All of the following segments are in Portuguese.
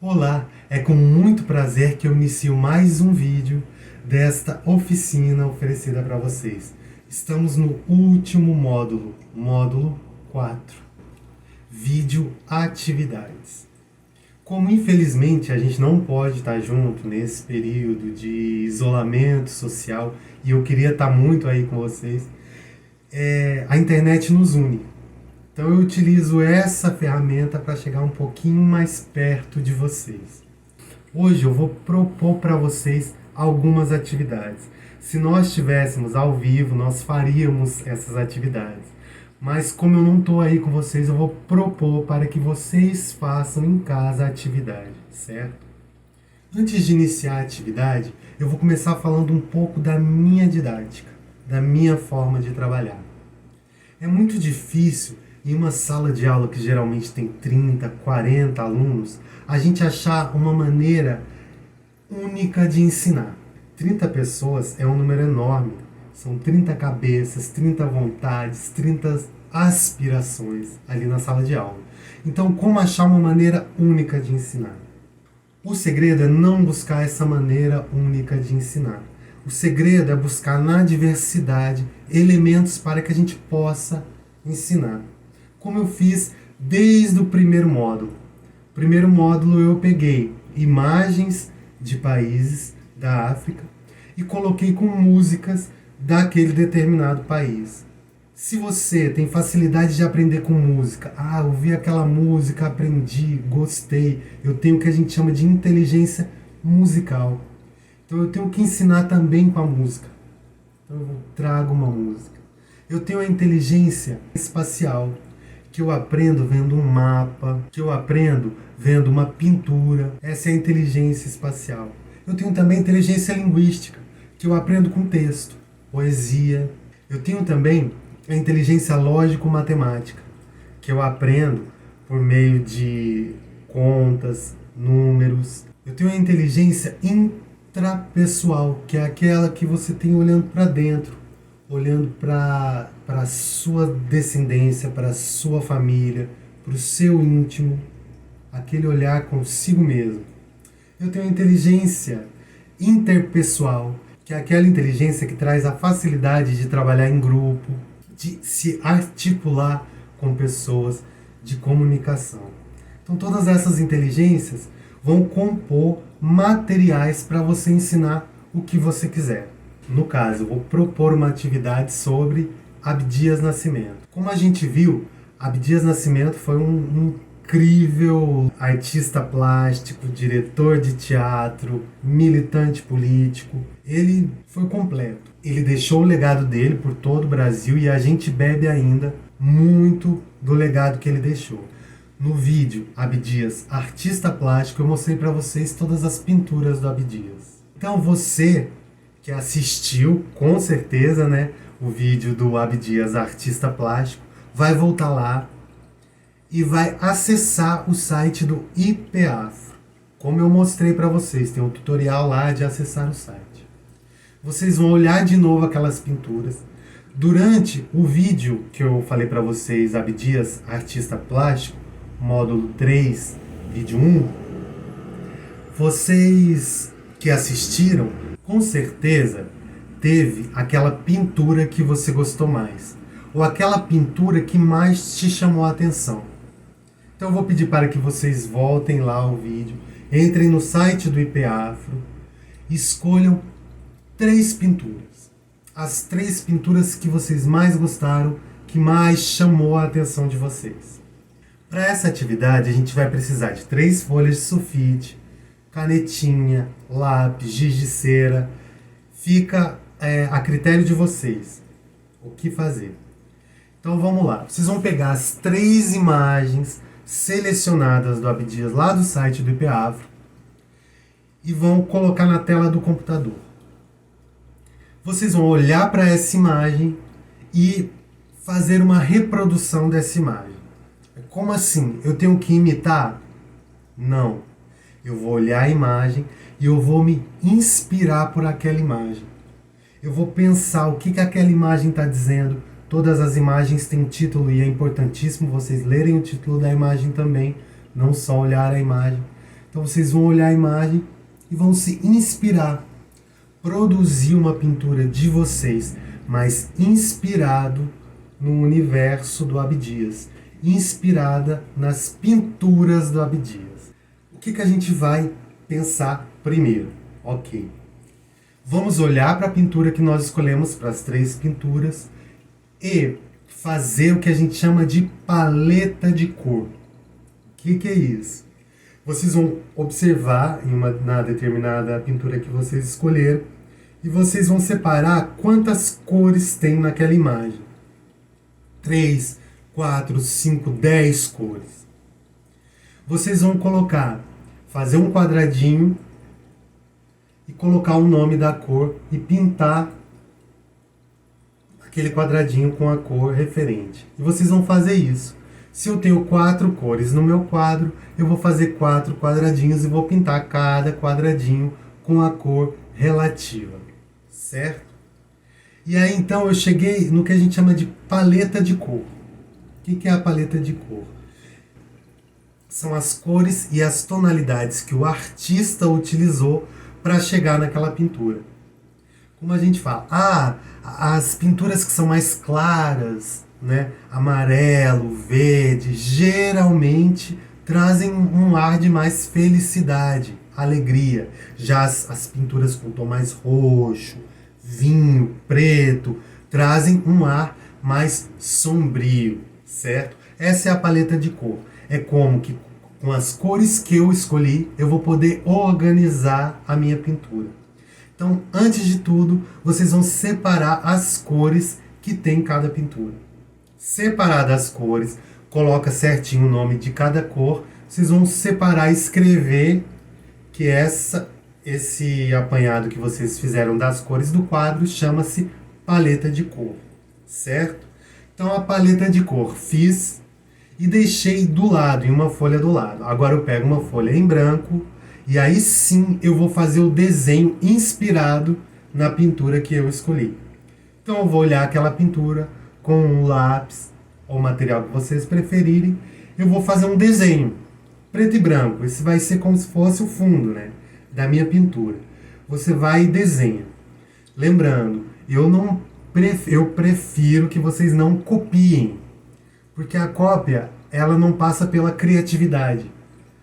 Olá, é com muito prazer que eu inicio mais um vídeo desta oficina oferecida para vocês. Estamos no último módulo, módulo 4, vídeo atividades. Como infelizmente a gente não pode estar junto nesse período de isolamento social e eu queria estar muito aí com vocês, a internet nos une. Então eu utilizo essa ferramenta para chegar um pouquinho mais perto de vocês. Hoje eu vou propor para vocês algumas atividades. Se nós estivéssemos ao vivo, nós faríamos essas atividades. Mas como eu não estou aí com vocês, eu vou propor para que vocês façam em casa a atividade, certo? Antes de iniciar a atividade, eu vou começar falando um pouco da minha didática, da minha forma de trabalhar. É muito difícil, em uma sala de aula que geralmente tem 30, 40 alunos, a gente achar uma maneira única de ensinar. 30 pessoas é um número enorme. São 30 cabeças, 30 vontades, 30 aspirações ali na sala de aula. Então, como achar uma maneira única de ensinar? O segredo é não buscar essa maneira única de ensinar. O segredo é buscar na diversidade elementos para que a gente possa ensinar. Como eu fiz desde o primeiro módulo. Primeiro módulo eu peguei imagens de países da África e coloquei com músicas daquele determinado país. Se você tem facilidade de aprender com música, ouvi aquela música, aprendi, gostei, eu tenho o que a gente chama de inteligência musical. Então eu tenho que ensinar também com a música. Então eu trago uma música. Eu tenho a inteligência espacial, que eu aprendo vendo um mapa, que eu aprendo vendo uma pintura. Essa é a inteligência espacial. Eu tenho também a inteligência linguística, que eu aprendo com texto, poesia. Eu tenho também a inteligência lógico-matemática, que eu aprendo por meio de contas, números. Eu tenho a inteligência intrapessoal, que é aquela que você tem olhando para dentro, olhando para a sua descendência, para a sua família, para o seu íntimo, aquele olhar consigo mesmo. Eu tenho a inteligência interpessoal, que é aquela inteligência que traz a facilidade de trabalhar em grupo, de se articular com pessoas, de comunicação. Então todas essas inteligências vão compor materiais para você ensinar o que você quiser. No caso, eu vou propor uma atividade sobre Abdias Nascimento. Como a gente viu, Abdias Nascimento foi um incrível artista plástico, diretor de teatro, militante político. Ele foi completo. Ele deixou o legado dele por todo o Brasil e a gente bebe ainda muito do legado que ele deixou. No vídeo Abdias, artista plástico, eu mostrei para vocês todas as pinturas do Abdias. Então você que assistiu, com certeza, o vídeo do Abdias, artista plástico, vai voltar lá e vai acessar o site do IPAFRO. Como eu mostrei para vocês, tem um tutorial lá de acessar o site. Vocês vão olhar de novo aquelas pinturas. Durante o vídeo que eu falei para vocês, Abdias, artista plástico, módulo 3, vídeo 1, vocês que assistiram, com certeza teve aquela pintura que você gostou mais, ou aquela pintura que mais te chamou a atenção. Então eu vou pedir para que vocês voltem lá ao vídeo, entrem no site do IPAFRO, escolham 3 pinturas. As 3 pinturas que vocês mais gostaram, que mais chamou a atenção de vocês. Para essa atividade a gente vai precisar de 3 folhas de sulfite, canetinha, lápis, giz de cera. Fica a critério de vocês o que fazer. Então vamos lá. Vocês vão pegar as 3 imagens selecionadas do Abdias lá do site do IPAFRO e vão colocar na tela do computador. Vocês vão olhar para essa imagem e fazer uma reprodução dessa imagem. Como assim? Eu tenho que imitar? Não. Eu vou olhar a imagem e eu vou me inspirar por aquela imagem. Eu vou pensar o que aquela imagem está dizendo. Todas as imagens têm título e é importantíssimo vocês lerem o título da imagem também, não só olhar a imagem. Então vocês vão olhar a imagem e vão se inspirar, produzir uma pintura de vocês, mas inspirado no universo do Abdias, inspirada nas pinturas do Abdias. O que a gente vai pensar primeiro? Ok. Vamos olhar para a pintura que nós escolhemos, para as 3 pinturas, e fazer o que a gente chama de paleta de cor. O que é isso? Vocês vão observar na determinada pintura que vocês escolheram e vocês vão separar quantas cores tem naquela imagem. 3, 4, 5, 10 cores. Vocês vão fazer um quadradinho e colocar o nome da cor e pintar aquele quadradinho com a cor referente. E vocês vão fazer isso. Se eu tenho 4 cores no meu quadro, eu vou fazer 4 quadradinhos e vou pintar cada quadradinho com a cor relativa. Certo? E aí então eu cheguei no que a gente chama de paleta de cor. O que é a paleta de cor? São as cores e as tonalidades que o artista utilizou para chegar naquela pintura. Como a gente fala, as pinturas que são mais claras, né, amarelo, verde, geralmente trazem um ar de mais felicidade, alegria. Já as pinturas com tom mais roxo, vinho, preto, trazem um ar mais sombrio, certo? Essa é a paleta de cor. É como que com as cores que eu escolhi, eu vou poder organizar a minha pintura. Então, antes de tudo, vocês vão separar as cores que tem cada pintura. Separadas as cores, coloca certinho o nome de cada cor, vocês vão separar e escrever que esse apanhado que vocês fizeram das cores do quadro chama-se paleta de cor, certo? Então a paleta de cor fiz e deixei do lado, em uma folha do lado. Agora eu pego uma folha em branco e aí sim eu vou fazer o desenho inspirado na pintura que eu escolhi. Então eu vou olhar aquela pintura com um lápis ou material que vocês preferirem. Eu vou fazer um desenho preto e branco. Esse vai ser como se fosse o fundo, né, da minha pintura. Você vai e desenha. Lembrando, eu prefiro que vocês não copiem, porque a cópia ela não passa pela criatividade.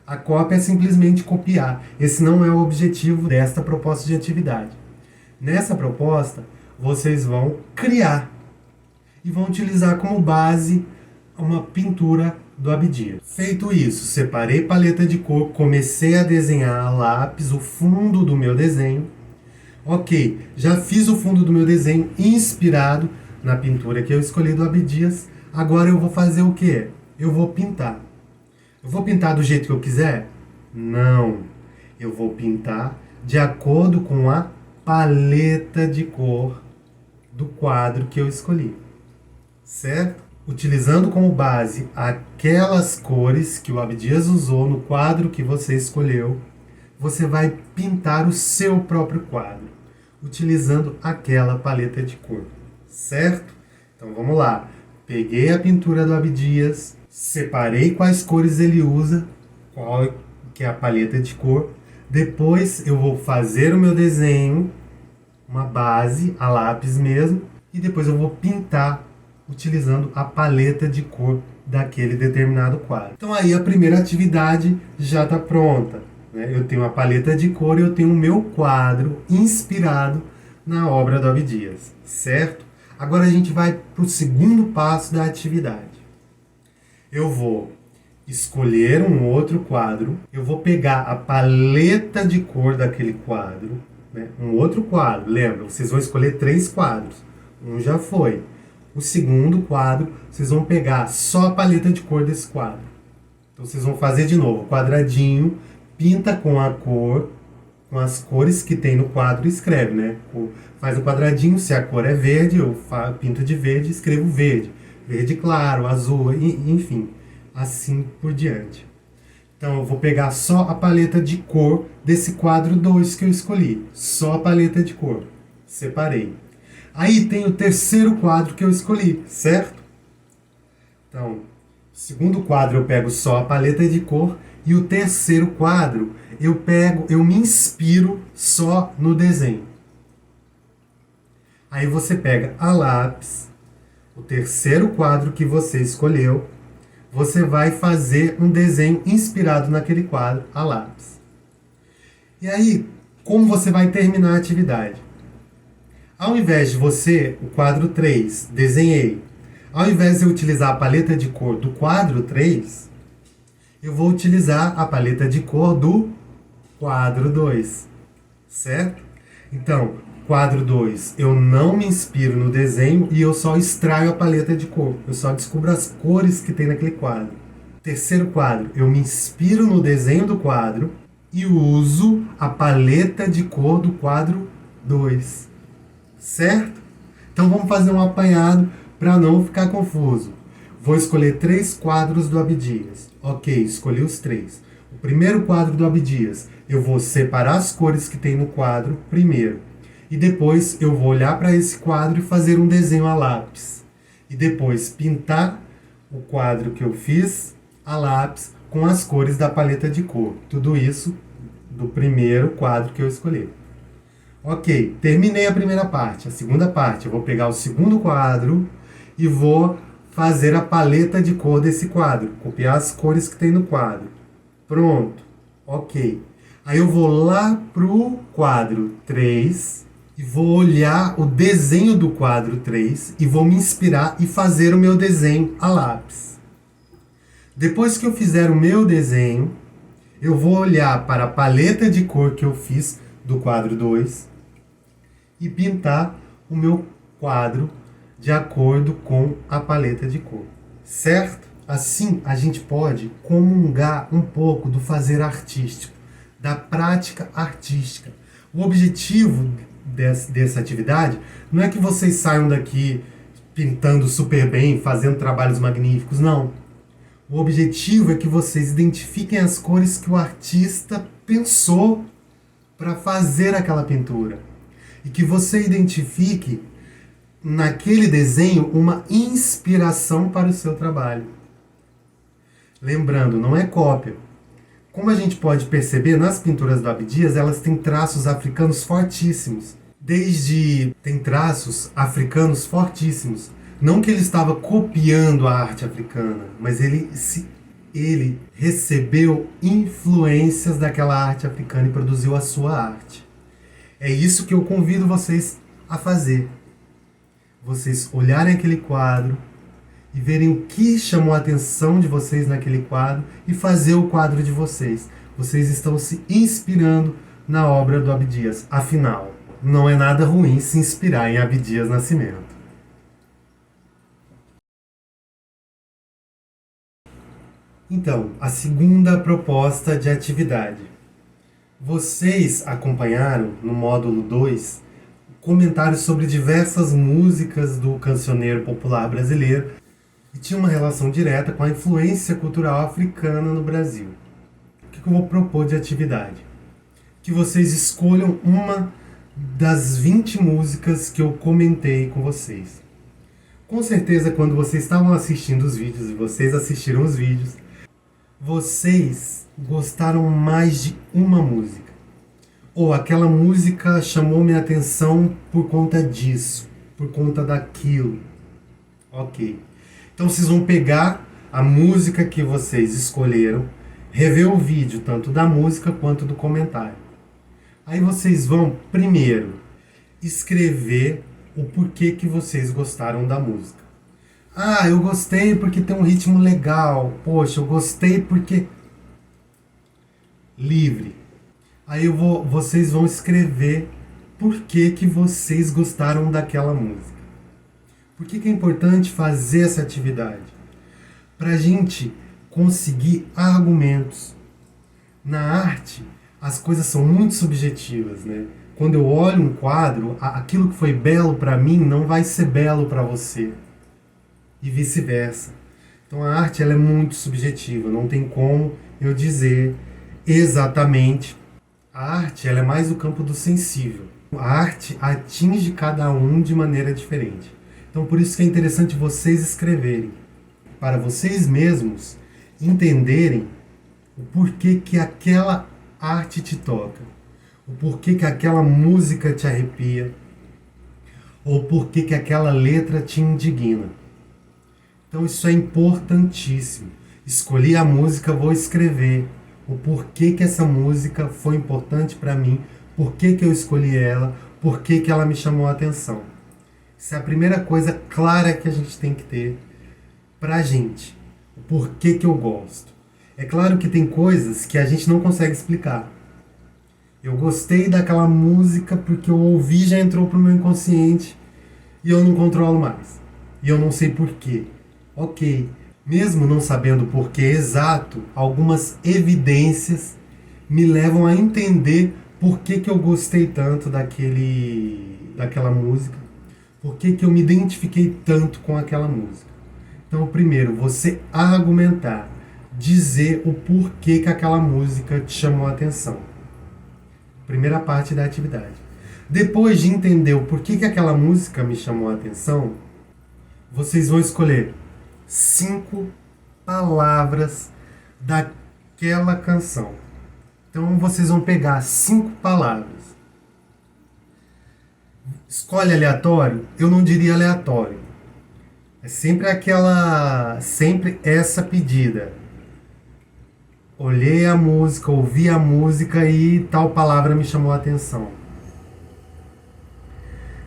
A cópia é simplesmente copiar. Esse não é o objetivo desta proposta de atividade. Nessa proposta, vocês vão criar e vão utilizar como base uma pintura do Abdias. Feito isso, separei paleta de cor, comecei a desenhar a lápis o fundo do meu desenho. Ok, já fiz o fundo do meu desenho inspirado na pintura que eu escolhi do Abdias. Agora eu vou fazer o quê? Eu vou pintar. Eu vou pintar do jeito que eu quiser? Não. Eu vou pintar de acordo com a paleta de cor do quadro que eu escolhi. Certo? Utilizando como base aquelas cores que o Abdias usou no quadro que você escolheu, você vai pintar o seu próprio quadro, utilizando aquela paleta de cor. Certo? Então vamos lá. Peguei a pintura do Abdias, separei quais cores ele usa, qual que é a paleta de cor. Depois eu vou fazer o meu desenho, uma base, a lápis mesmo, e depois eu vou pintar utilizando a paleta de cor daquele determinado quadro. Então aí a primeira atividade já está pronta, né? Eu tenho a paleta de cor e eu tenho o meu quadro inspirado na obra do Abdias, certo? Agora a gente vai para o segundo passo da atividade. Eu vou escolher um outro quadro, eu vou pegar a paleta de cor daquele quadro, né? Um outro quadro, lembra? Vocês vão escolher 3 quadros, um já foi. O segundo quadro, vocês vão pegar só a paleta de cor desse quadro. Então vocês vão fazer de novo, quadradinho, pinta com a cor, com as cores que tem no quadro e escreve, né? Faz um quadradinho, se a cor é verde, eu pinto de verde, escrevo verde. Verde claro, azul, enfim, assim por diante. Então eu vou pegar só a paleta de cor desse quadro 2 que eu escolhi. Só a paleta de cor. Separei. Aí tem o terceiro quadro que eu escolhi, certo? Então, segundo quadro eu pego só a paleta de cor E o terceiro quadro, eu me inspiro só no desenho. Aí você pega a lápis, o terceiro quadro que você escolheu, você vai fazer um desenho inspirado naquele quadro a lápis. E aí, como você vai terminar a atividade? Ao invés de você, o quadro 3, desenhei. Ao invés de eu utilizar a paleta de cor do quadro 3, eu vou utilizar a paleta de cor do quadro 2, certo? Então, quadro 2, eu não me inspiro no desenho e eu só extraio a paleta de cor. Eu só descubro as cores que tem naquele quadro. Terceiro quadro, eu me inspiro no desenho do quadro e uso a paleta de cor do quadro 2, certo? Então vamos fazer um apanhado para não ficar confuso. Vou escolher 3 quadros do Abdias. Ok, escolhi os 3. O primeiro quadro do Abdias, eu vou separar as cores que tem no quadro primeiro. E depois eu vou olhar para esse quadro e fazer um desenho a lápis. E depois pintar o quadro que eu fiz a lápis com as cores da paleta de cor. Tudo isso do primeiro quadro que eu escolhi. Ok, terminei a primeira parte. A segunda parte, eu vou pegar o segundo quadro e vou fazer a paleta de cor desse quadro. Copiar as cores que tem no quadro. Pronto, ok. Aí eu vou lá pro quadro 3 e vou olhar o desenho do quadro 3 e vou me inspirar e fazer o meu desenho a lápis. Depois que eu fizer o meu desenho, eu vou olhar para a paleta de cor que eu fiz do quadro 2 e pintar o meu quadro de acordo com a paleta de cor, certo? Assim a gente pode comungar um pouco do fazer artístico, da prática artística. O objetivo dessa atividade não é que vocês saiam daqui pintando super bem, fazendo trabalhos magníficos, não. O objetivo é que vocês identifiquem as cores que o artista pensou para fazer aquela pintura. E que você identifique naquele desenho uma inspiração para o seu trabalho. Lembrando, não é cópia. Como a gente pode perceber, nas pinturas do Abdias, elas têm traços africanos fortíssimos. Tem traços africanos fortíssimos. Não que ele estava copiando a arte africana, mas ele recebeu influências daquela arte africana e produziu a sua arte. É isso que eu convido vocês a fazer. Vocês olharem aquele quadro e verem o que chamou a atenção de vocês naquele quadro e fazer o quadro de vocês. Vocês estão se inspirando na obra do Abdias. Afinal, não é nada ruim se inspirar em Abdias Nascimento. Então, a segunda proposta de atividade. Vocês acompanharam no módulo 2 comentários sobre diversas músicas do cancioneiro popular brasileiro e tinha uma relação direta com a influência cultural africana no Brasil. O que eu vou propor de atividade? Que vocês escolham uma das 20 músicas que eu comentei com vocês. Com certeza, quando vocês estavam assistindo os vídeos e vocês assistiram os vídeos, vocês gostaram mais de uma música. Ou aquela música chamou minha atenção por conta disso, por conta daquilo. Ok. Então vocês vão pegar a música que vocês escolheram, rever o vídeo tanto da música quanto do comentário. Aí vocês vão, primeiro, escrever o porquê que vocês gostaram da música. Ah, eu gostei porque tem um ritmo legal. Poxa, eu gostei porque... Livre. Aí vocês vão escrever por que vocês gostaram daquela música. Por que é importante fazer essa atividade? Para a gente conseguir argumentos. Na arte, as coisas são muito subjetivas, né? Quando eu olho um quadro, aquilo que foi belo para mim não vai ser belo para você. E vice-versa. Então a arte ela é muito subjetiva, não tem como eu dizer exatamente. A arte ela é mais do campo do sensível. A arte atinge cada um de maneira diferente. Então por isso que é interessante vocês escreverem, para vocês mesmos entenderem o porquê que aquela arte te toca, o porquê que aquela música te arrepia, ou porquê que aquela letra te indigna. Então isso é importantíssimo. Escolhi a música, vou escrever o porquê que essa música foi importante para mim, porquê que eu escolhi ela, porquê que ela me chamou a atenção. Isso é a primeira coisa clara que a gente tem que ter pra gente. O porquê que eu gosto. É claro que tem coisas que a gente não consegue explicar. Eu gostei daquela música porque eu ouvi, já entrou pro meu inconsciente e eu não controlo mais. E eu não sei porquê. Ok, mesmo não sabendo o porquê exato, algumas evidências me levam a entender por que eu gostei tanto daquela música, por que eu me identifiquei tanto com aquela música. Então, primeiro, você argumentar, dizer o porquê que aquela música te chamou a atenção. Primeira parte da atividade. Depois de entender o porquê que aquela música me chamou a atenção, vocês vão escolher 5 palavras daquela canção. Então vocês vão pegar 5 palavras. Escolhe aleatório? Eu não diria aleatório. É sempre essa pedida. Olhei a música, ouvi a música e tal palavra me chamou a atenção.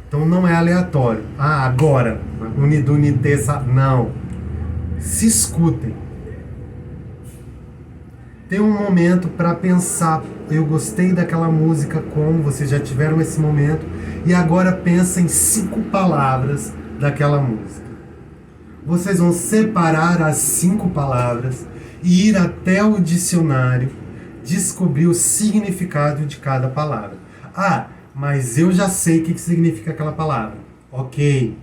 Então não é aleatório. Ah, agora, unidunitessa, não. Se escutem. Tem um momento para pensar. Eu gostei daquela música, como vocês já tiveram esse momento, e agora pensa em 5 palavras daquela música. Vocês vão separar as 5 palavras e ir até o dicionário descobrir o significado de cada palavra. Ah, mas eu já sei o que significa aquela palavra. Ok.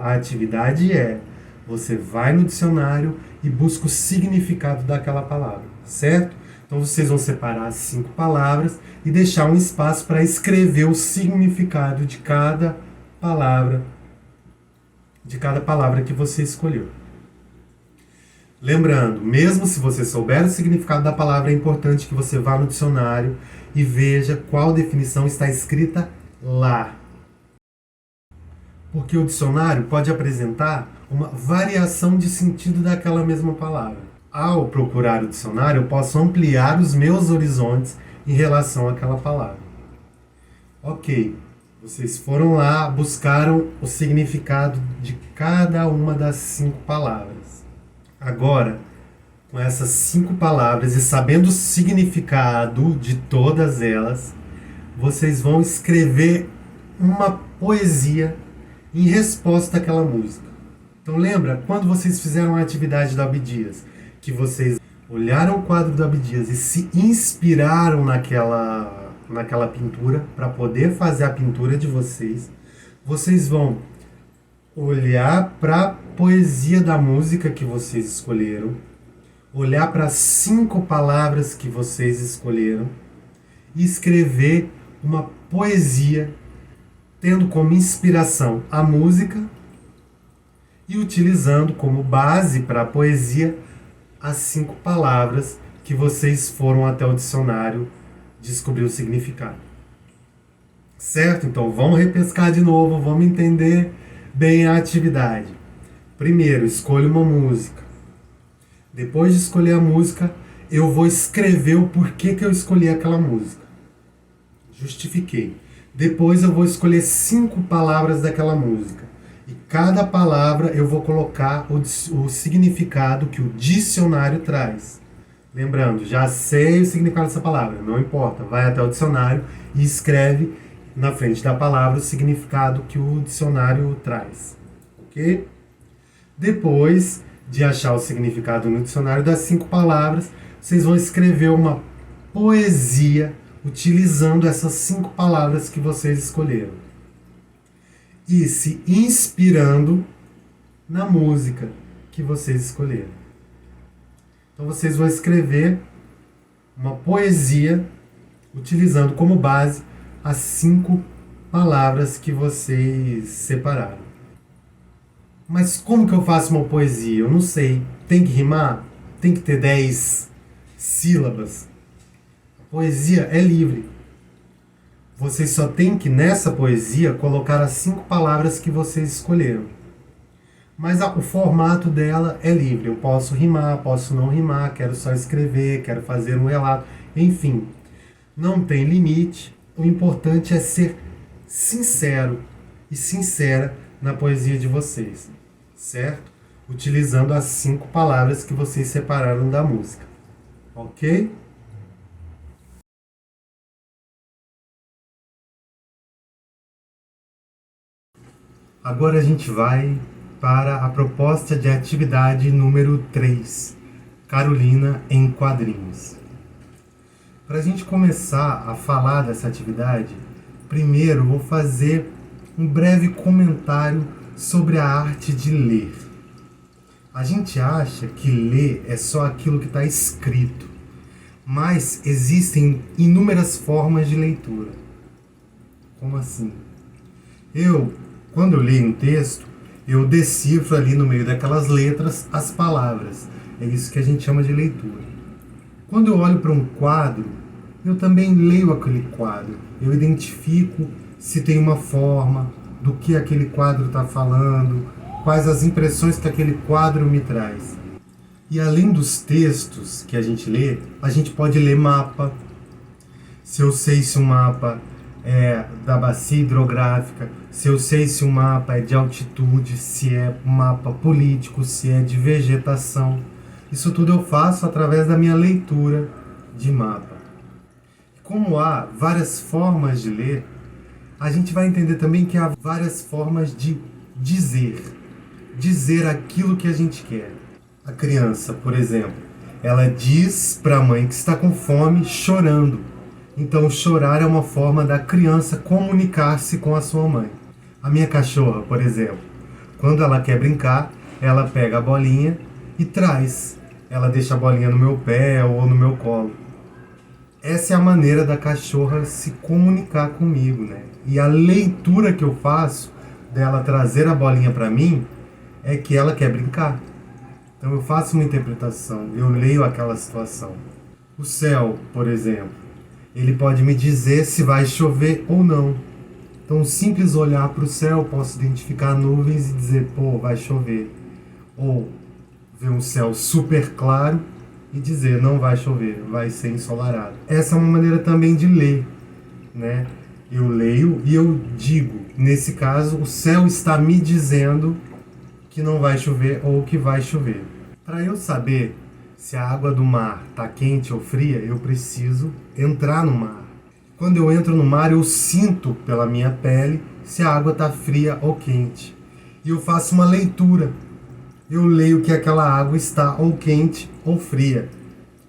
A atividade é: você vai no dicionário e busca o significado daquela palavra, certo? Então vocês vão separar as 5 palavras e deixar um espaço para escrever o significado de cada palavra que você escolheu. Lembrando, mesmo se você souber o significado da palavra, é importante que você vá no dicionário e veja qual definição está escrita lá. Porque o dicionário pode apresentar uma variação de sentido daquela mesma palavra. Ao procurar o dicionário, eu posso ampliar os meus horizontes em relação àquela palavra. Ok, vocês foram lá, buscaram o significado de cada uma das 5 palavras. Agora, com essas 5 palavras e sabendo o significado de todas elas, vocês vão escrever uma poesia em resposta àquela música. Então lembra, quando vocês fizeram a atividade do Abdias, que vocês olharam o quadro do Abdias e se inspiraram naquela pintura para poder fazer a pintura de vocês, vocês vão olhar para a poesia da música que vocês escolheram, olhar para as 5 palavras que vocês escolheram e escrever uma poesia tendo como inspiração a música e utilizando como base para a poesia as 5 palavras que vocês foram até o dicionário descobrir o significado. Certo? Então vamos repescar de novo, vamos entender bem a atividade. Primeiro, escolha uma música. Depois de escolher a música, eu vou escrever o porquê que eu escolhi aquela música. Justifiquei. Depois eu vou escolher 5 palavras daquela música. E cada palavra eu vou colocar o significado que o dicionário traz. Lembrando, já sei o significado dessa palavra, não importa. Vai até o dicionário e escreve na frente da palavra o significado que o dicionário traz. Ok? Depois de achar o significado no dicionário das 5 palavras, vocês vão escrever uma poesia utilizando essas 5 palavras que vocês escolheram. E se inspirando na música que vocês escolheram. Então vocês vão escrever uma poesia utilizando como base as 5 palavras que vocês separaram. Mas como que eu faço uma poesia? Eu não sei. Tem que rimar? tem que ter 10 sílabas. A poesia é livre. Vocês só tem que, nessa poesia, colocar as 5 palavras que vocês escolheram. Mas o formato dela é livre. Eu posso rimar, posso não rimar, quero só escrever, quero fazer um relato. Enfim, não tem limite. O importante é ser sincero e sincera na poesia de vocês, certo? Utilizando as 5 palavras que vocês separaram da música, ok? Agora a gente vai para a proposta de atividade número 3, Carolina em quadrinhos. Para a gente começar a falar dessa atividade, primeiro vou fazer um breve comentário sobre a arte de ler. A gente acha que ler é só aquilo que está escrito, mas existem inúmeras formas de leitura. Como assim? Quando eu leio um texto, eu decifro ali no meio daquelas letras as palavras. É isso que a gente chama de leitura. Quando eu olho para um quadro, eu também leio aquele quadro. Eu identifico se tem uma forma, do que aquele quadro está falando, quais as impressões que aquele quadro me traz. E além dos textos que a gente lê, a gente pode ler mapa. Se eu sei se um mapa é da bacia hidrográfica, se eu sei se o mapa é de altitude, se é mapa político, se é de vegetação. Isso tudo eu faço através da minha leitura de mapa. Como há várias formas de ler, a gente vai entender também que há várias formas de dizer aquilo que a gente quer. A criança, por exemplo, ela diz para a mãe que está com fome chorando. Então, chorar é uma forma da criança comunicar-se com a sua mãe. A minha cachorra, por exemplo, quando ela quer brincar, ela pega a bolinha e traz. Ela deixa a bolinha no meu pé ou no meu colo. Essa é a maneira da cachorra se comunicar comigo, né? E a leitura que eu faço dela trazer a bolinha para mim é que ela quer brincar. Então eu faço uma interpretação, eu leio aquela situação. O céu, por exemplo, ele pode me dizer se vai chover ou não. Então, simples olhar para o céu, posso identificar nuvens e dizer, pô, vai chover. Ou ver um céu super claro e dizer, não vai chover, vai ser ensolarado. Essa é uma maneira também de ler, né? Eu leio e eu digo, nesse caso, o céu está me dizendo que não vai chover ou que vai chover. Para eu saber se a água do mar está quente ou fria, eu preciso entrar no mar. Quando eu entro no mar, eu sinto pela minha pele se a água está fria ou quente. E eu faço uma leitura. Eu leio que aquela água está ou quente ou fria.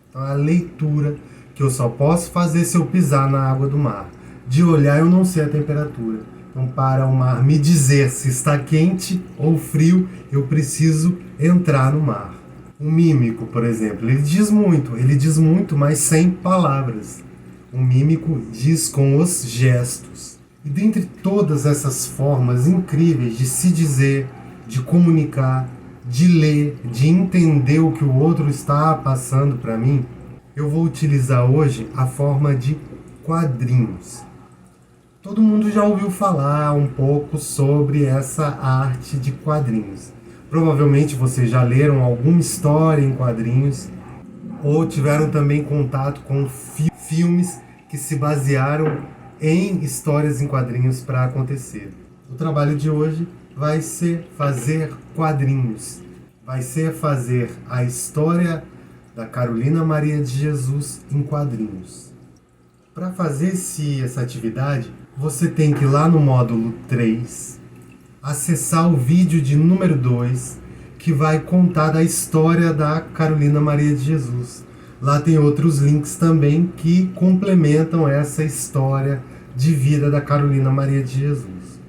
Então é a leitura que eu só posso fazer se eu pisar na água do mar. De olhar eu não sei a temperatura. Então, para o mar me dizer se está quente ou frio, eu preciso entrar no mar. Um mímico, por exemplo, ele diz muito, mas sem palavras. Um mímico diz com os gestos. E dentre todas essas formas incríveis de se dizer, de comunicar, de ler, de entender o que o outro está passando para mim, eu vou utilizar hoje a forma de quadrinhos. Todo mundo já ouviu falar um pouco sobre essa arte de quadrinhos. Provavelmente vocês já leram alguma história em quadrinhos ou tiveram também contato com filmes que se basearam em histórias em quadrinhos para acontecer. O trabalho de hoje vai ser fazer quadrinhos. Vai ser fazer a história da Carolina Maria de Jesus em quadrinhos. Para fazer essa atividade, você tem que ir lá no módulo 3, acessar o vídeo de número 2, que vai contar da história da Carolina Maria de Jesus. Lá tem outros links também que complementam essa história de vida da Carolina Maria de Jesus.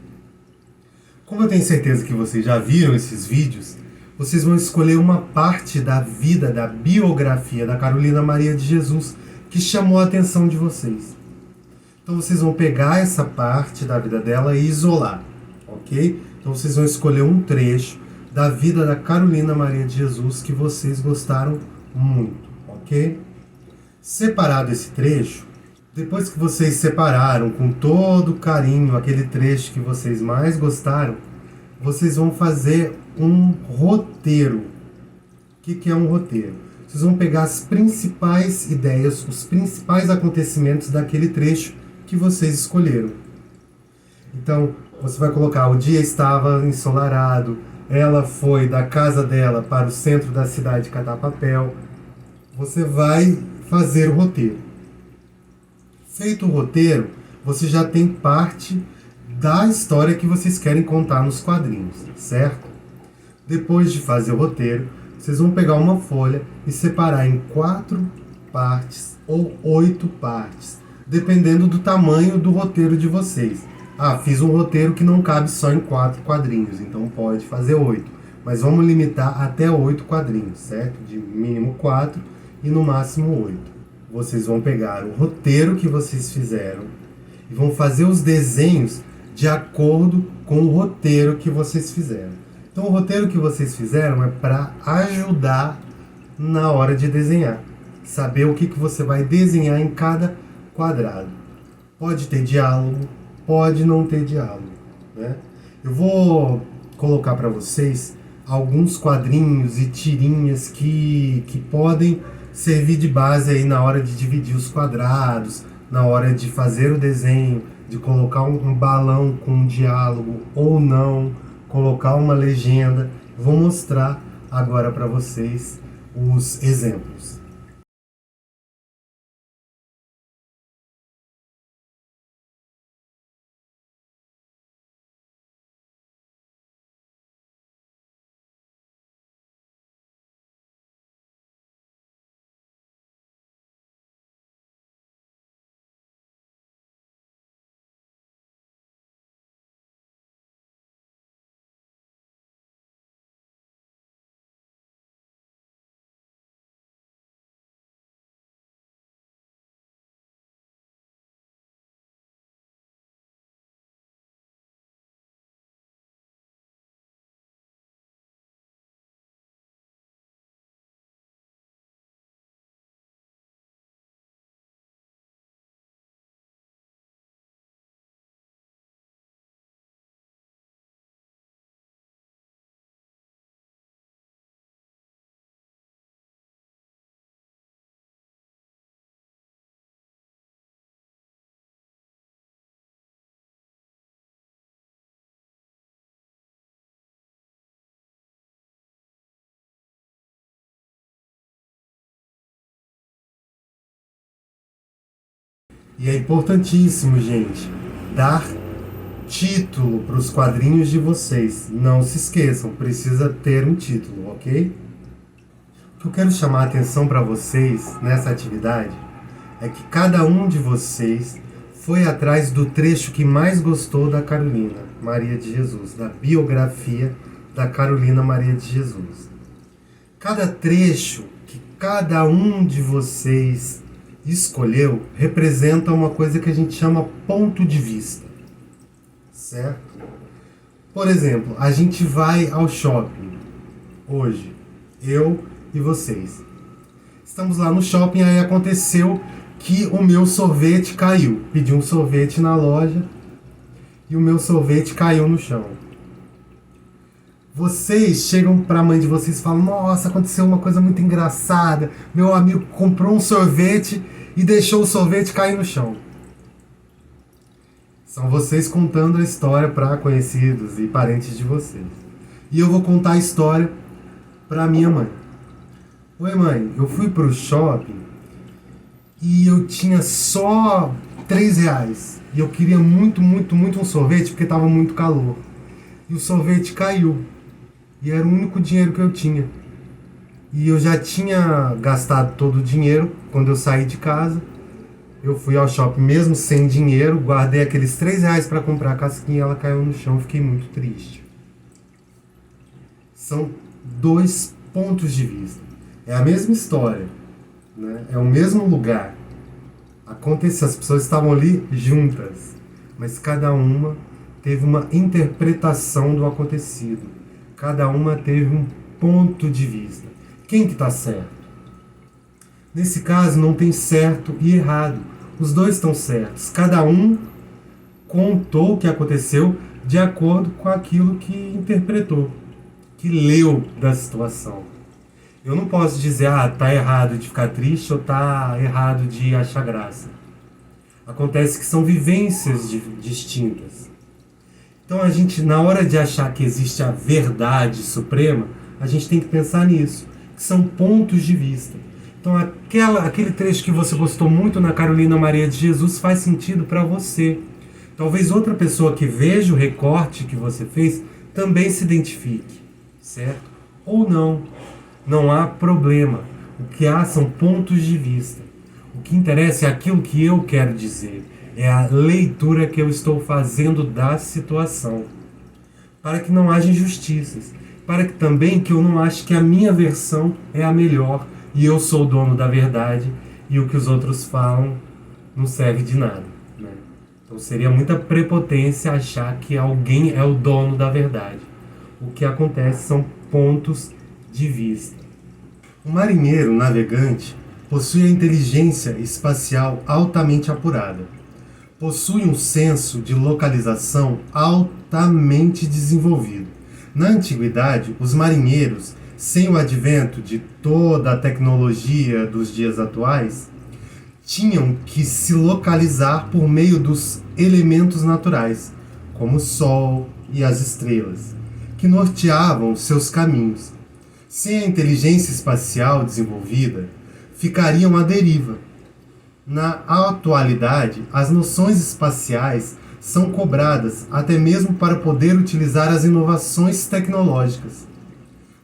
Como eu tenho certeza que vocês já viram esses vídeos, vocês vão escolher uma parte da vida, da biografia da Carolina Maria de Jesus que chamou a atenção de vocês. Então vocês vão pegar essa parte da vida dela e isolar, ok? Então vocês vão escolher um trecho da vida da Carolina Maria de Jesus que vocês gostaram muito, ok? Separado esse trecho, depois que vocês separaram com todo carinho aquele trecho que vocês mais gostaram, vocês vão fazer um roteiro. O que é um roteiro? Vocês vão pegar as principais ideias, os principais acontecimentos daquele trecho que vocês escolheram. Então, você vai colocar: o dia estava ensolarado, ela foi da casa dela para o centro da cidade catar papel. Você vai fazer o roteiro. Feito o roteiro, você já tem parte da história que vocês querem contar nos quadrinhos, certo? Depois de fazer o roteiro, vocês vão pegar uma folha e separar em 4 partes ou 8 partes, dependendo do tamanho do roteiro de vocês. Fiz um roteiro que não cabe só em 4 quadrinhos, então pode fazer 8. Mas vamos limitar até 8 quadrinhos, certo? De mínimo 4 e no máximo 8. Vocês vão pegar o roteiro que vocês fizeram e vão fazer os desenhos de acordo com o roteiro que vocês fizeram. Então o roteiro que vocês fizeram é para ajudar na hora de desenhar. Saber o que você vai desenhar em cada quadrado. Pode ter diálogo, pode não ter diálogo, né? Eu vou colocar para vocês alguns quadrinhos e tirinhas que podem servir de base aí na hora de dividir os quadrados, na hora de fazer o desenho, de colocar um balão com um diálogo ou não, colocar uma legenda. Vou mostrar agora para vocês os exemplos. E é importantíssimo, gente, dar título para os quadrinhos de vocês. Não se esqueçam, precisa ter um título, ok? O que eu quero chamar a atenção para vocês nessa atividade é que cada um de vocês foi atrás do trecho que mais gostou da Carolina Maria de Jesus, da biografia da Carolina Maria de Jesus. Cada trecho que cada um de vocês escolheu representa uma coisa que a gente chama ponto de vista, certo? Por exemplo, a gente vai ao shopping hoje, eu e vocês. Estamos lá no shopping, aí aconteceu que o meu sorvete caiu. Pedi um sorvete na loja e o meu sorvete caiu no chão. Vocês chegam para a mãe de vocês e falam: nossa, aconteceu uma coisa muito engraçada. Meu amigo comprou um sorvete e deixou o sorvete cair no chão. São vocês contando a história para conhecidos e parentes de vocês. E eu vou contar a história para minha mãe. Oi, mãe, eu fui pro shopping e eu tinha só R$3. E eu queria muito um sorvete porque estava muito calor. E o sorvete caiu. E era o único dinheiro que eu tinha. E eu já tinha gastado todo o dinheiro quando eu saí de casa. Eu fui ao shopping mesmo sem dinheiro, guardei aqueles R$3 para comprar a casquinha e ela caiu no chão. Fiquei muito triste. São 2 pontos de vista. É a mesma história, né? É o mesmo lugar. Aconteceu, as pessoas estavam ali juntas, mas cada uma teve uma interpretação do acontecido. Cada uma teve um ponto de vista. Quem que está certo? Nesse caso, não tem certo e errado. Os dois estão certos. Cada um contou o que aconteceu de acordo com aquilo que interpretou, que leu da situação. Eu não posso dizer, tá errado de ficar triste ou tá errado de achar graça. Acontece que são vivências distintas. Então a gente, na hora de achar que existe a verdade suprema, a gente tem que pensar nisso, que são pontos de vista. Então aquele trecho que você gostou muito na Carolina Maria de Jesus faz sentido para você. Talvez outra pessoa que veja o recorte que você fez também se identifique, certo? Ou não. Não há problema. O que há são pontos de vista. O que interessa é aquilo que eu quero dizer. É a leitura que eu estou fazendo da situação. Para que não haja injustiças. Para que também que eu não ache que a minha versão é a melhor e eu sou o dono da verdade e o que os outros falam não serve de nada, né? Então seria muita prepotência achar que alguém é o dono da verdade. O que acontece são pontos de vista. O marinheiro navegante possui a inteligência espacial altamente apurada. Possui um senso de localização altamente desenvolvido. Na antiguidade, os marinheiros, sem o advento de toda a tecnologia dos dias atuais, tinham que se localizar por meio dos elementos naturais, como o Sol e as estrelas, que norteavam seus caminhos. Sem a inteligência espacial desenvolvida, ficariam à deriva. Na atualidade, as noções espaciais são cobradas até mesmo para poder utilizar as inovações tecnológicas.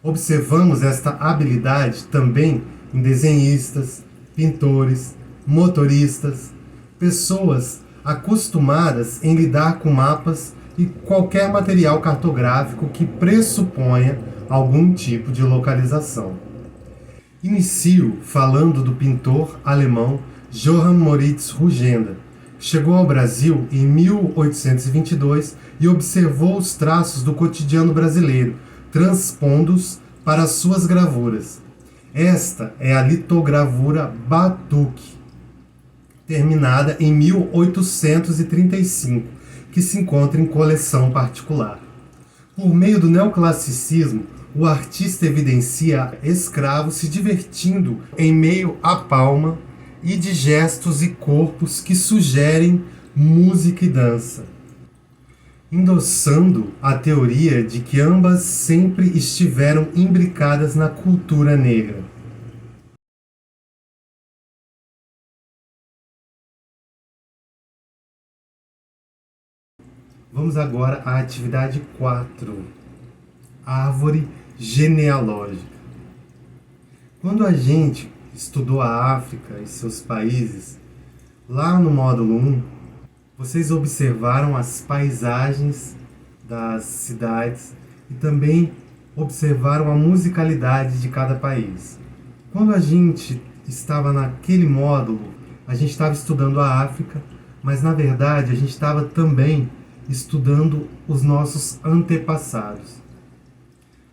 Observamos esta habilidade também em desenhistas, pintores, motoristas, pessoas acostumadas em lidar com mapas e qualquer material cartográfico que pressuponha algum tipo de localização. Inicio falando do pintor alemão Johann Moritz Rugenda, que chegou ao Brasil em 1822 e observou os traços do cotidiano brasileiro, transpondo-os para suas gravuras. Esta é a litogravura Batuque, terminada em 1835, que se encontra em coleção particular. Por meio do neoclassicismo, o artista evidencia escravos se divertindo em meio à palma e de gestos e corpos que sugerem música e dança, endossando a teoria de que ambas sempre estiveram imbricadas na cultura negra. Vamos agora à atividade 4, árvore genealógica. Quando a gente estudou a África e seus países, lá no módulo 1, vocês observaram as paisagens das cidades e também observaram a musicalidade de cada país. Quando a gente estava naquele módulo, a gente estava estudando a África, mas na verdade a gente estava também estudando os nossos antepassados.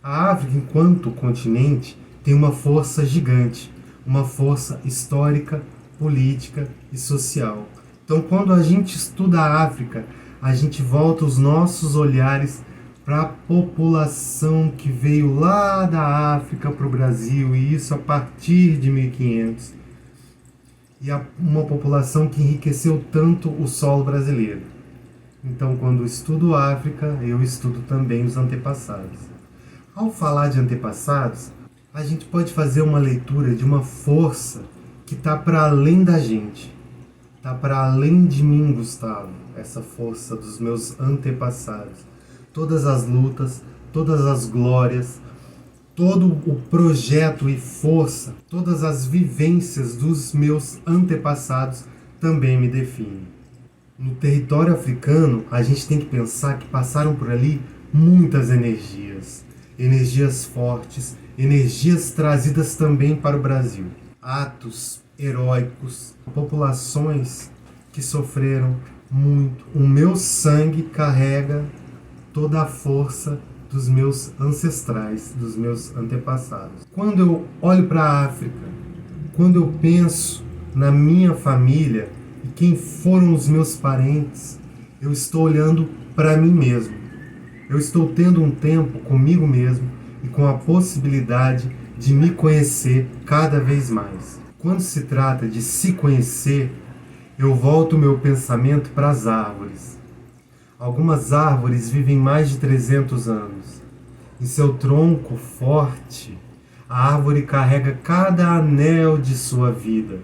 A África, enquanto continente, tem uma força gigante, uma força histórica, política e social. Então, quando a gente estuda a África, a gente volta os nossos olhares para a população que veio lá da África para o Brasil, e isso a partir de 1500. E uma população que enriqueceu tanto o solo brasileiro. Então, quando eu estudo a África, eu estudo também os antepassados. Ao falar de antepassados, a gente pode fazer uma leitura de uma força que está para além da gente. Está para além de mim, Gustavo, essa força dos meus antepassados. Todas as lutas, todas as glórias, todo o projeto e força, todas as vivências dos meus antepassados também me definem. No território africano, a gente tem que pensar que passaram por ali muitas energias. Energias fortes, energias trazidas também para o Brasil. Atos heróicos, populações que sofreram muito. O meu sangue carrega toda a força dos meus ancestrais, dos meus antepassados. Quando eu olho para a África, Quando eu penso na minha família e quem foram os meus parentes, eu estou olhando para mim mesmo. Eu estou tendo um tempo comigo mesmo e com a possibilidade de me conhecer cada vez mais. Quando se trata de se conhecer, eu volto o meu pensamento para as árvores. Algumas árvores vivem mais de 300 anos. Em seu tronco forte, a árvore carrega cada anel de sua vida,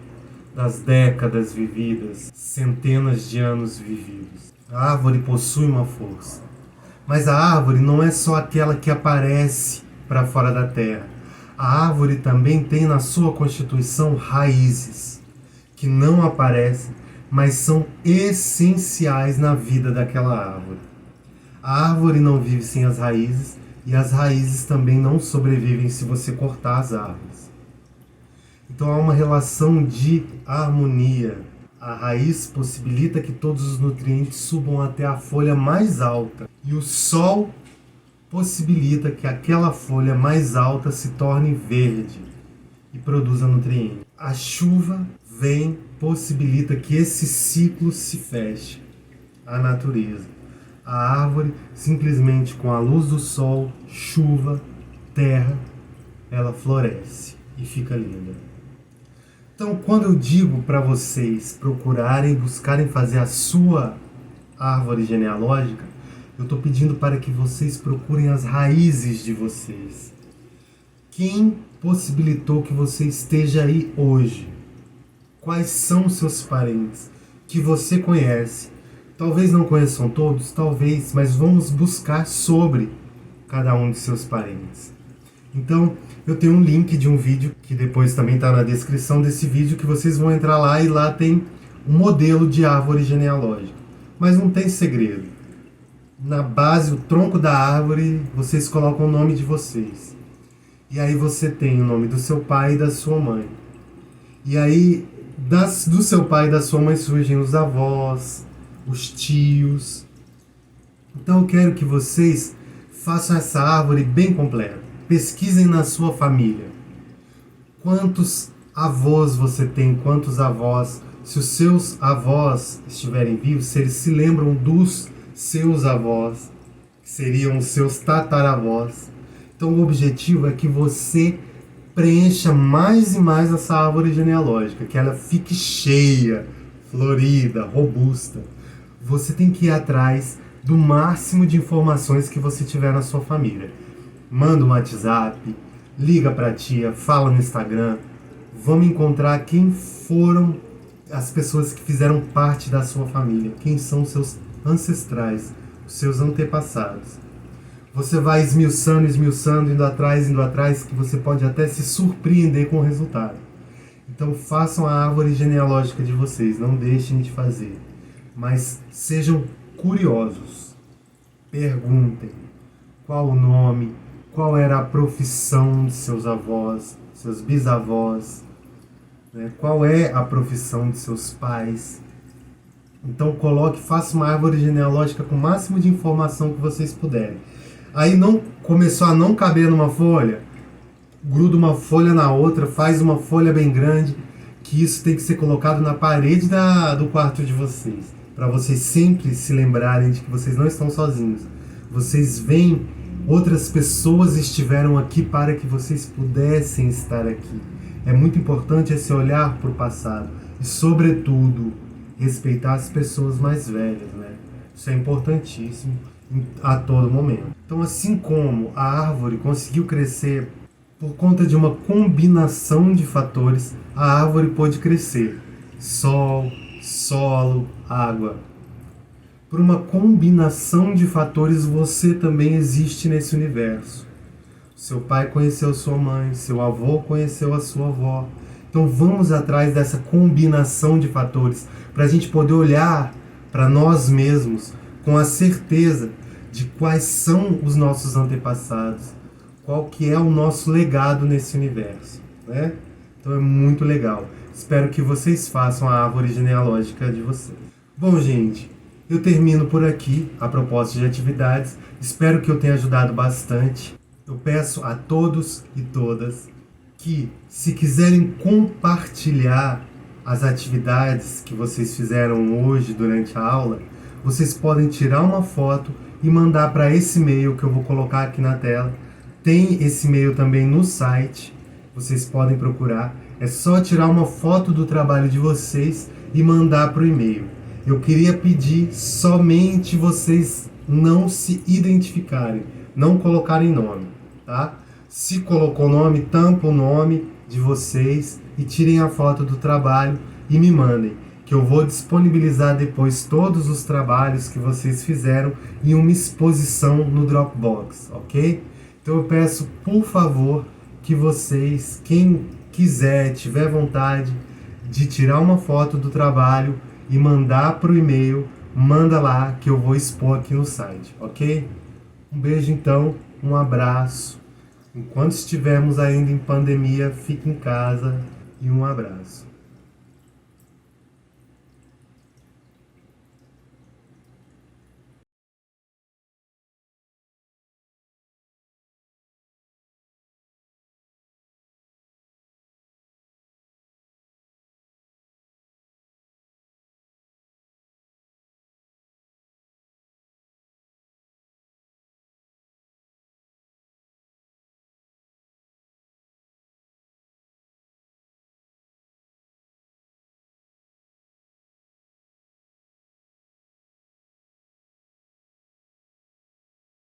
das décadas vividas, centenas de anos vividos. A árvore possui uma força. Mas a árvore não é só aquela que aparece para fora da terra. A árvore também tem na sua constituição raízes, que não aparecem, mas são essenciais na vida daquela árvore. A árvore não vive sem as raízes, e as raízes também não sobrevivem se você cortar as árvores. Então há uma relação de harmonia. A raiz possibilita que todos os nutrientes subam até a folha mais alta, e o sol possibilita que aquela folha mais alta se torne verde e produza nutrientes. A chuva vem, possibilita que esse ciclo se feche. A natureza. A árvore, simplesmente com a luz do sol, chuva, terra, ela floresce e fica linda. Então, quando eu digo para vocês procurarem, buscarem fazer a sua árvore genealógica, eu estou pedindo para que vocês procurem as raízes de vocês. Quem possibilitou que você esteja aí hoje? Quais são os seus parentes que você conhece? Talvez não conheçam todos, talvez, mas vamos buscar sobre cada um de seus parentes. Então, eu tenho um link de um vídeo, que depois também está na descrição desse vídeo, que vocês vão entrar lá e lá tem um modelo de árvore genealógica. Mas não tem segredo. Na base, o tronco da árvore, vocês colocam o nome de vocês. E aí você tem o nome do seu pai e da sua mãe. E aí, do seu pai e da sua mãe surgem os avós, os tios. Então eu quero que vocês façam essa árvore bem completa. Pesquisem na sua família. Quantos avós você tem, quantos avós? Se os seus avós estiverem vivos, se eles se lembram dos seus avós, que seriam os seus tataravós. Então o objetivo é que você preencha mais e mais essa árvore genealógica, que ela fique cheia, florida, robusta. Você tem que ir atrás do máximo de informações que você tiver na sua família. Manda um WhatsApp, liga para a tia, fala no Instagram. Vamos encontrar quem foram as pessoas que fizeram parte da sua família, quem são os seus ancestrais, os seus antepassados. Você vai esmiuçando, indo atrás, que você pode até se surpreender com o resultado. Então façam a árvore genealógica de vocês, não deixem de fazer. Mas sejam curiosos. Perguntem qual o nome, qual era a profissão de seus avós, seus bisavós, né? Qual é a profissão de seus pais. Então faça uma árvore genealógica com o máximo de informação que vocês puderem. Aí começou a não caber numa folha, gruda uma folha na outra, faz uma folha bem grande, que isso tem que ser colocado na parede do quarto de vocês, para vocês sempre se lembrarem de que vocês não estão sozinhos. Vocês veem, outras pessoas estiveram aqui para que vocês pudessem estar aqui. É muito importante esse olhar para o passado e, sobretudo, respeitar as pessoas mais velhas, né? Isso é importantíssimo a todo momento. Então, assim como a árvore conseguiu crescer por conta de uma combinação de fatores, a árvore pôde crescer. Sol, solo, água. Por uma combinação de fatores, você também existe nesse universo. Seu pai conheceu sua mãe, seu avô conheceu a sua avó. Então vamos atrás dessa combinação de fatores para a gente poder olhar para nós mesmos com a certeza de quais são os nossos antepassados, qual que é o nosso legado nesse universo, né? Então é muito legal. Espero que vocês façam a árvore genealógica de vocês. Bom, gente, eu termino por aqui a propósito de atividades. Espero que eu tenha ajudado bastante. Eu peço a todos e todas que, se quiserem compartilhar as atividades que vocês fizeram hoje durante a aula, vocês podem tirar uma foto e mandar para esse e-mail que eu vou colocar aqui na tela. Tem esse e-mail também no site, vocês podem procurar. É só tirar uma foto do trabalho de vocês e mandar para o e-mail. Eu queria pedir somente vocês não se identificarem, não colocarem nome, tá? Se colocou nome, tampa o nome de vocês e tirem a foto do trabalho e me mandem, que eu vou disponibilizar depois todos os trabalhos que vocês fizeram em uma exposição no Dropbox, ok? Então eu peço, por favor, que vocês, quem quiser, tiver vontade de tirar uma foto do trabalho e mandar para o e-mail, manda lá que eu vou expor aqui no site, ok? Um beijo então, um abraço. Enquanto estivermos ainda em pandemia, fique em casa e um abraço.